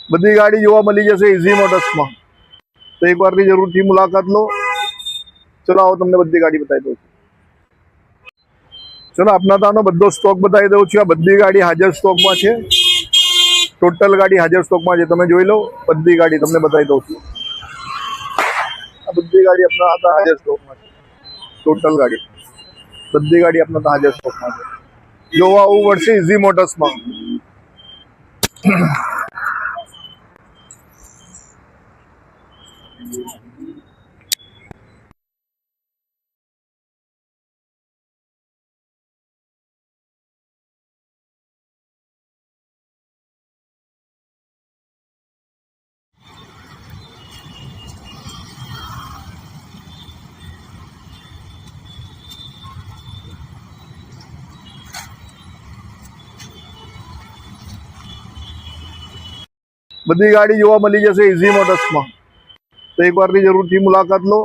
બધી ગાડી જોવા મળી જશે ઇઝી મોટર્સમાં। તો એકવારથી જરૂરથી મુલાકાત લો। ચલો આવો તમને બધી ગાડી બતાવી દઉં છું। ચલો આપના ત્યાંનો બધો સ્ટોક બતાવી દઉં છું। આ બધી ગાડી હાજર સ્ટોકમાં છે। ટોટલ ગાડી હાજર સ્ટોકમાં છે, તમે જોઈ લો। બધી ગાડી તમને બતાવી દઉં છું। આ બધી ગાડી આપના ત્યાં હાજર સ્ટોકમાં છે। ટોટલ ગાડી બધી ગાડી આપના ત્યાં હાજર સ્ટોકમાં છે। જોવા આવવું પડશે ઇઝી મોટર્સમાં। બધી ગાડી જોવા મળી જશે ઇઝી મોટર્સમાં। તો એકવારથી જરૂરથી મુલાકાત લો।